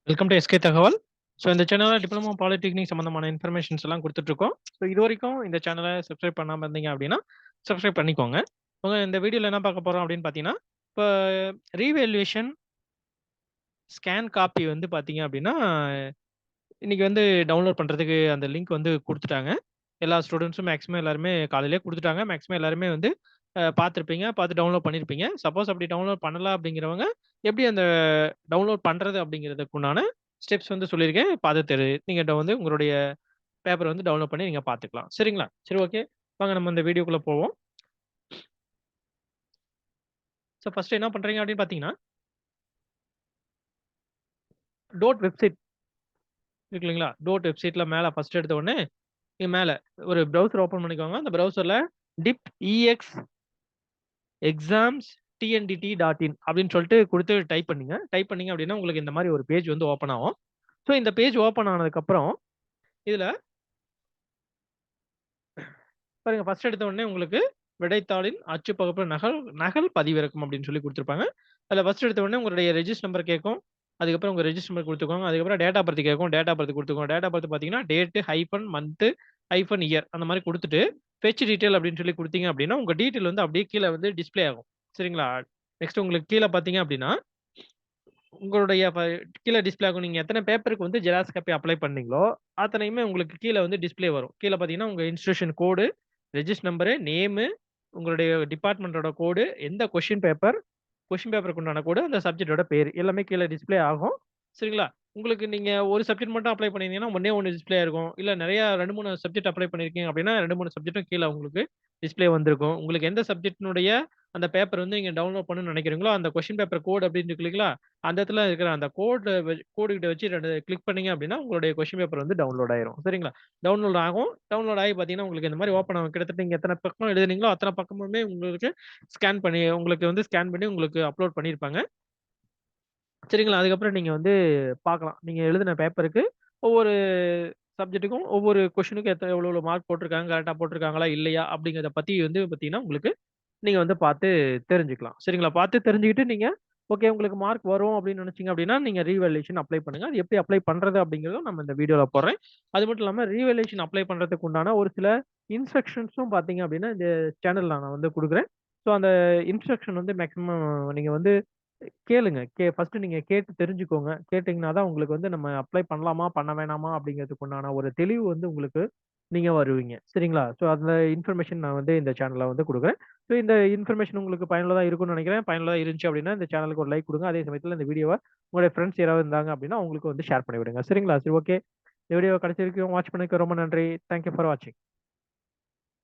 Welcome to SK தகவல். So இந்த சேனலில் டிப்ளமோ பாலிடெக்னிக் சம்மந்தமான இன்ஃபர்மேஷன்ஸ் எல்லாம் கொடுத்துட்ருக்கோம். ஸோ இது வரைக்கும் இந்த சேனலை சப்ஸ்கிரைப் பண்ணாமல் இருந்தீங்க அப்படின்னா சப்ஸ்கிரைப் பண்ணிக்கோங்க. இந்த வீடியோவில் என்ன பார்க்க போகிறோம் அப்படின்னு பார்த்தீங்கன்னா, இப்போ ரீவேல்யூவேஷன் ஸ்கேன் காப்பி வந்து பார்த்தீங்க அப்படின்னா, இன்னைக்கு வந்து டவுன்லோட் பண்ணுறதுக்கு அந்த லிங்க் வந்து கொடுத்துட்டாங்க. எல்லா ஸ்டூடெண்ட்ஸும் மேக்ஸிமம் எல்லாருமே காலையிலேயே கொடுத்துட்டாங்க. மேக்ஸிமம் எல்லாருமே வந்து பார்த்துருப்பீங்க, பார்த்து டவுன்லோட் பண்ணியிருப்பீங்க. சப்போஸ் அப்படி டவுன்லோட் பண்ணல அப்படிங்கிறவங்க எப்படி அந்த டவுன்லோட் பண்ணுறது அப்படிங்கிறதுக்குண்டான ஸ்டெப்ஸ் வந்து சொல்லியிருக்கேன். பார்த்து நீங்க வந்து உங்களுடைய பேப்பர் வந்து டவுன்லோட் பண்ணி நீங்க பார்த்துக்கலாம். சரிங்களா? சரி, ஓகே. வாங்க நம்ம இந்த வீடியோக்குள்ள போவோம். ஸோ ஃபர்ஸ்ட் என்ன பண்றீங்க அப்படின்னு பார்த்தீங்கன்னா, டோட் வெப்சைட் இருக்கு இல்லைங்களா? டோட் வெப்சைட்ல மேல ஃபர்ஸ்ட் எடுத்த உடனே இங்க மேல ஒரு ப்ரௌசர் ஓப்பன் பண்ணிக்கோங்க. அந்த ப்ரௌசர்ல டிப் exams tndt.in அப்படின்னு சொல்லிட்டு குடுத்து டைப் பண்ணுங்க. டைப் பண்ணீங்க அப்படின்னா உங்களுக்கு இந்த மாதிரி ஒரு பேஜ் வந்து ஓப்பன் ஆகும். ஸோ இந்த பேஜ் ஓப்பன் ஆனதுக்கு அப்புறம் இதுல பாருங்க, ஃபர்ஸ்ட் எடுத்த உடனே உங்களுக்கு விடைத்தாளின் அச்சு பகப்பு நகல் நகல் பதிவிறக்கம் அப்படின்னு சொல்லி கொடுத்துருப்பாங்க. அதுல ஃபர்ஸ்ட் எடுத்த உடனே உங்களுடைய ரெஜிஸ்டர் நம்பர் கேட்கும். அதுக்கப்புறம் உங்க ரெஜிஸ்டர் நம்பர் கொடுத்துக்கோங்க. அதுக்கப்புறம் டேட் ஆஃப் பர்த் கேட்கும். டேட் ஆஃப் பர்த் கொடுத்துக்கோங்க. டேட் ஆஃப் பர்த் பார்த்தீங்கன்னா date hyphen month hyphen year அந்த மாதிரி கொடுத்துட்டு ஃபெச் டீடைல் அப்படின்னு சொல்லி கொடுத்தீங்க அப்படின்னா உங்க டீடைல் வந்து அப்படியே கீழே வந்து டிஸ்ப்ளே ஆகும். சரிங்களா? நெக்ஸ்ட் உங்களுக்கு கீழே பார்த்தீங்க அப்படின்னா உங்களுடைய கீழ டிஸ்ப்ளே ஆகும். நீங்க எத்தன பேப்பருக்கு வந்து ஜெராக்ஸ் காப்பி அப்ளை பண்ணீங்களோ, அத்தனையுமே உங்களுக்கு கீழ வந்து டிஸ்ப்ளே வரும். கீழ பார்த்தீங்கன்னா, உங்க இன்ஸ்டிடியூஷன் கோடு, ரெஜிஸ்டர் நம்பரு, நேமு, உங்களுடைய டிபார்ட்மென்ட்டோட கோடு, எந்த கொஸ்டின் பேப்பருக்கு உண்டான கோடு, அந்த சப்ஜெக்ட்டோட பேரு எல்லாமே கீழ டிஸ்ப்ளே ஆகும். சரிங்களா? உங்களுக்கு நீங்க ஒரு சப்ஜெக்ட் மட்டும் அப்ளை பண்ணியிருந்தீங்கன்னா, ஒண்ணே ஒண்ணு டிஸ்ப்ளே ஆயிருக்கும். இல்ல நெறைய 2, 3 சப்ஜெக்ட் அப்ளை பண்ணியிருக்கீங்க அப்டின்னா, 2, 3 சப்ஜெக்டும் கீழ உங்களுக்கு டிஸ்ப்ளே வந்திருக்கும். உங்களுக்கு எந்த சப்ஜெக்ட்னுடைய அந்த பேப்பர் வந்து நீங்க டவுன்லோட் பண்ணணும்னு நெனைக்கிறீங்களோ, அந்த கொஸ்டின் பேப்பர் கோட் அப்டின்னு இருக்கு இல்லைங்களா? அந்த இடத்துல இருக்கிற அந்த கோடு கிட்ட வச்சு 2 கிளிக் பண்ணீங்க அப்டின்னா, உங்களுடைய கொஸ்டின் பேப்பர் வந்து டவுன்லோட் ஆயிரும். சரிங்களா? டவுன்லோட் ஆகும். டவுன்லோட் ஆகி பார்த்தீங்கன்னா, உங்களுக்கு இந்த மாரி ஓப்பன் ஆகும். கிட்டத்தட்ட நீங்க எத்தன பக்கம் எழுதுனீங்களோ, அத்தன பக்கமுமே உங்களுக்கு ஸ்கேன் பண்ணி உங்களுக்கு அப்லோட் பண்ணியிருப்பாங்க. சரிங்களா? அதுக்கப்புறம் நீங்க வந்து பார்க்கலாம். நீங்க எழுதின பேப்பருக்கு ஒவ்வொரு சப்ஜெக்ட்டுக்கும் ஒவ்வொரு கொஸ்டினுக்கும் எவ்வளோ எவ்வளோ மார்க் போட்டிருக்காங்க, கரெக்ட்டா போட்டிருக்காங்களா, இல்லையா அப்படிங்கிறத பத்தி வந்து பார்த்தீங்கன்னா, உங்களுக்கு நீங்க வந்து பார்த்து தெரிஞ்சுக்கலாம். சரிங்களா? பார்த்து தெரிஞ்சுக்கிட்டு நீங்க ஓகே உங்களுக்கு மார்க் வரும் அப்படின்னு நினைச்சீங்க அப்படின்னா, நீங்க ரீவேல்யூவேஷன் அப்ளை பண்ணுங்க. அது எப்படி அப்ளை பண்றது அப்படிங்கிறதும் நம்ம இந்த வீடியோல போடுறேன். அது மட்டும் இல்லாம ரீவேல்யூவேஷன் அப்ளை பண்றதுக்கு உண்டான ஒரு சில இன்ஸ்ட்ரக்ஷன்ஸும் பார்த்தீங்க அப்படின்னா, இந்த சேனல்ல நான் வந்து குடுக்குறேன். ஸோ அந்த இன்ஸ்ட்ரக்ஷன் வந்து மேக்ஸிமம் நீங்க வந்து கேளுங்க. ஃபர்ஸ்ட்டு நீங்க கேட்டு தெரிஞ்சுக்கோங்க. கேட்டீங்கன்னா தான் உங்களுக்கு வந்து நம்ம அப்ளை பண்ணலாமா? பண்ண வேணாமா? அப்படிங்கிறதுக்கு உண்டான ஒரு தெளிவு வந்து உங்களுக்கு நீங்க வருவீங்க. சரிங்களா? ஸோ அந்த இன்ஃபர்மேஷன் நான் வந்து இந்த சேனல்ல வந்து குடுக்குறேன். ஸோ இந்த இன்ஃபர்மேஷன் உங்களுக்கு பயனுள்ளதா இருக்கும்னு நெனைக்கிறேன். பயனுள்ளதா இருந்துச்சு அப்படின்னா, இந்த சேனலுக்கு ஒரு லைக் குடுங்க. அதே சமயத்தில இந்த வீடியோவ உங்களுடைய ஃப்ரெண்ட்ஸ் யாராவது இருந்தாங்க அப்படின்னா, அவங்களுக்கு வந்து ஷேர் பண்ணி விடுங்க. சரிங்களா? சரி, ஓகே. இந்த வீடியோவ கடைசி வரைக்கும் வாட்ச் பண்ணதுக்கு ரொம்ப நன்றி. தேங்க் யூ ஃபார் வாட்சிங்.